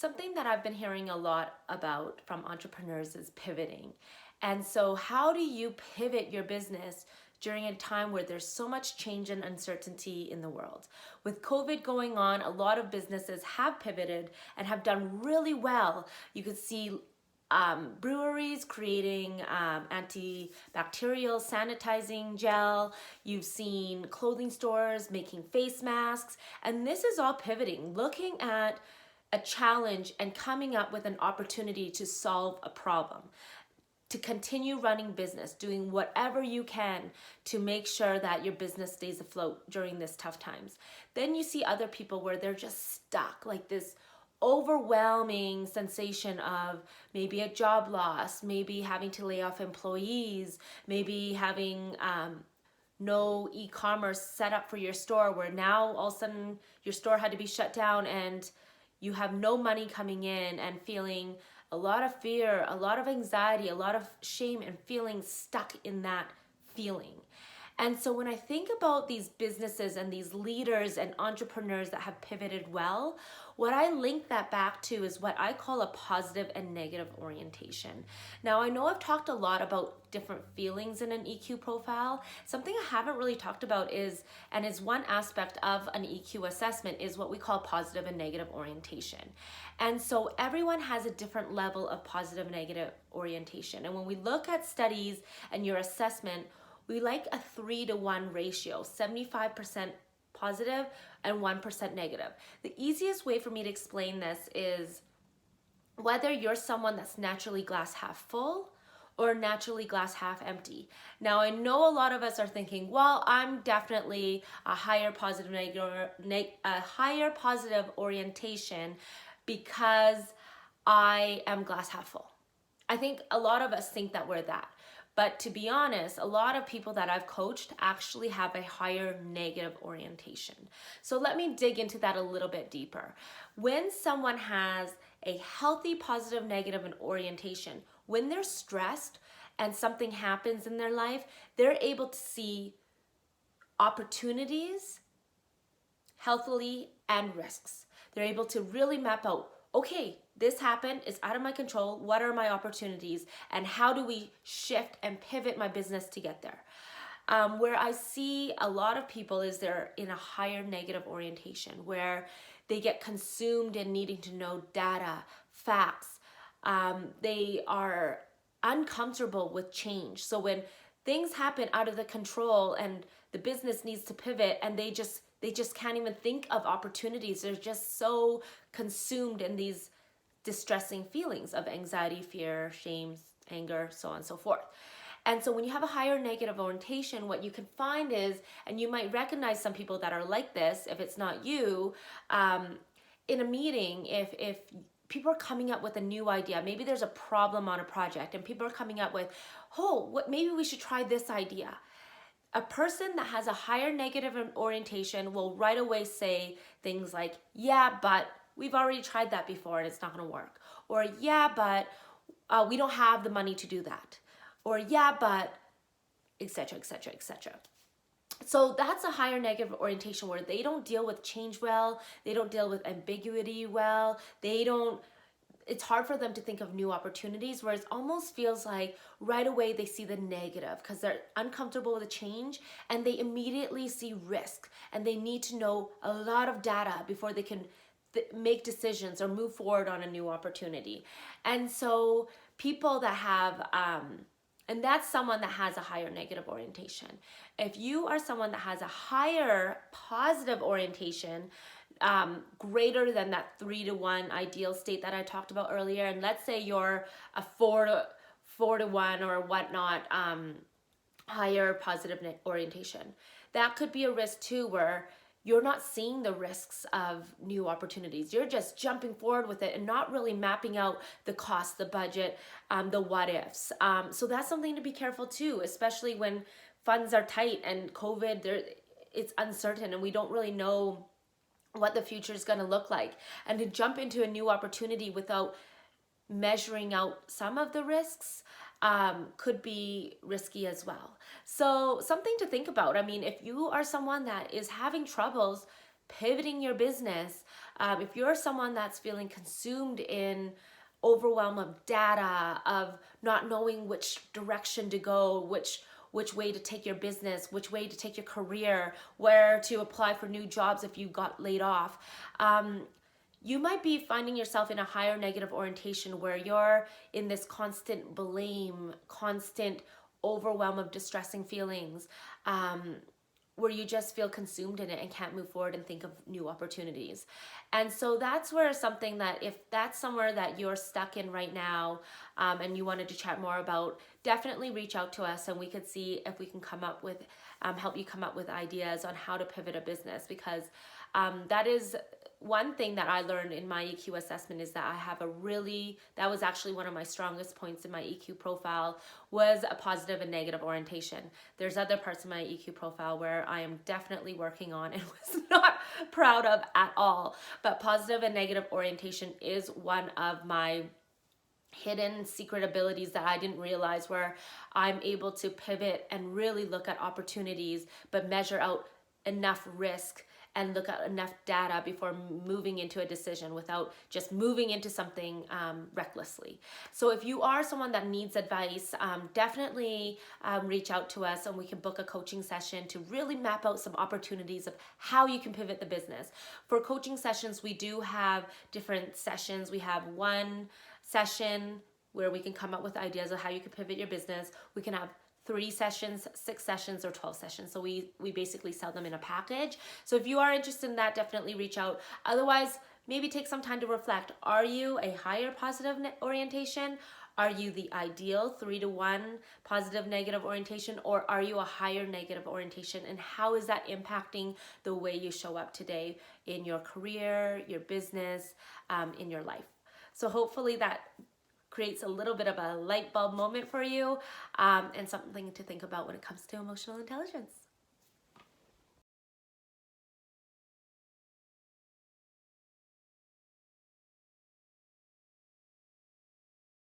Something that I've been hearing a lot about from entrepreneurs is pivoting. And so, how do you pivot your business during a time where there's so much change and uncertainty in the world? With COVID going on, a lot of businesses have pivoted and have done really well. You could see breweries creating antibacterial sanitizing gel. You've seen clothing stores making face masks. And this is all pivoting, looking at a challenge and coming up with an opportunity to solve a problem, to continue running business, doing whatever you can to make sure that your business stays afloat during this tough times. Then you see other people where they're just stuck, like this overwhelming sensation of maybe a job loss, maybe having to lay off employees, maybe having no e-commerce set up for your store, where now all of a sudden your store had to be shut down and you have no money coming in, and feeling a lot of fear, a lot of anxiety, a lot of shame, and feeling stuck in that feeling. And so when I think about these businesses and these leaders and entrepreneurs that have pivoted well, what I link that back to is what I call a positive and negative orientation. Now, I know I've talked a lot about different feelings in an EQ profile. Something I haven't really talked about is one aspect of an EQ assessment, is what we call positive and negative orientation. And so everyone has a different level of positive and negative orientation. And when we look at studies and your assessment, we like a 3-to-1 ratio, 75% positive and 1% negative. The easiest way for me to explain this is whether you're someone that's naturally glass half full or naturally glass half empty. Now, I know a lot of us are thinking, well, I'm definitely a higher positive orientation because I am glass half full. I think a lot of us think that we're that. But to be honest, a lot of people that I've coached actually have a higher negative orientation. So let me dig into that a little bit deeper. When someone has a healthy positive negative orientation, when they're stressed and something happens in their life, they're able to see opportunities healthily and risks. They're able to really map out, okay, this happened, it's out of my control, what are my opportunities, and how do we shift and pivot my business to get there? Where I see a lot of people is they're in a higher negative orientation, where they get consumed in needing to know data, facts. They are uncomfortable with change. So when things happen out of the control and the business needs to pivot, and they just can't even think of opportunities. They're just so consumed in these distressing feelings of anxiety, fear, shame, anger, so on and so forth. And so when you have a higher negative orientation, what you can find is, and you might recognize some people that are like this, if it's not you, in a meeting, if people are coming up with a new idea, maybe there's a problem on a project and people are coming up with, maybe we should try this idea. A person that has a higher negative orientation will right away say things like, yeah, but we've already tried that before and it's not going to work. Or, yeah, but we don't have the money to do that. Or, yeah, but, etc., etc., etc. So that's a higher negative orientation, where they don't deal with change well. They don't deal with ambiguity well. It's hard for them to think of new opportunities, whereas it almost feels like right away they see the negative because they're uncomfortable with the change, and they immediately see risk, and they need to know a lot of data before they can make decisions or move forward on a new opportunity. And so people that have, and that's someone that has a higher negative orientation. If you are someone that has a higher positive orientation, greater than that 3-to-1 ideal state that I talked about earlier, and let's say you're a 4-to-1 or whatnot, higher positive orientation, that could be a risk too, where you're not seeing the risks of new opportunities. You're just jumping forward with it and not really mapping out the cost, the budget, the what ifs. So that's something to be careful too, especially when funds are tight and COVID, it's uncertain and we don't really know what the future is going to look like. And to jump into a new opportunity without measuring out some of the risks could be risky as well. So something to think about. I mean, if you are someone that is having troubles pivoting your business, If you're someone that's feeling consumed in overwhelm of data, of not knowing which direction to go, which way to take your business, which way to take your career, where to apply for new jobs if you got laid off, you might be finding yourself in a higher negative orientation where you're in this constant blame, constant overwhelm of distressing feelings, where you just feel consumed in it and can't move forward and think of new opportunities. And so that's where something that, if that's somewhere that you're stuck in right now, and you wanted to chat more about, definitely reach out to us and we could see if we can come up with, help you come up with ideas on how to pivot a business, because that is one thing that I learned in my EQ assessment, is that I have that was actually one of my strongest points in my EQ profile, was a positive and negative orientation. There's other parts of my EQ profile where I am definitely working on and was not proud of at all. But positive and negative orientation is one of my hidden secret abilities that I didn't realize, where I'm able to pivot and really look at opportunities, but measure out enough risk and look at enough data before moving into a decision, without just moving into something recklessly. So if you are someone that needs advice, definitely reach out to us and we can book a coaching session to really map out some opportunities of how you can pivot the business. For coaching sessions, we do have different sessions. We have one session where we can come up with ideas of how you can pivot your business. We can have 3 sessions, 6 sessions, or 12 sessions. So we basically sell them in a package. So if you are interested in that, definitely reach out. Otherwise, maybe take some time to reflect. Are you a higher positive orientation? Are you the ideal 3-to-1 positive negative orientation, or are you a higher negative orientation? And how is that impacting the way you show up today in your career, your business, in your life? So hopefully that creates a little bit of a light bulb moment for you, and something to think about when it comes to emotional intelligence.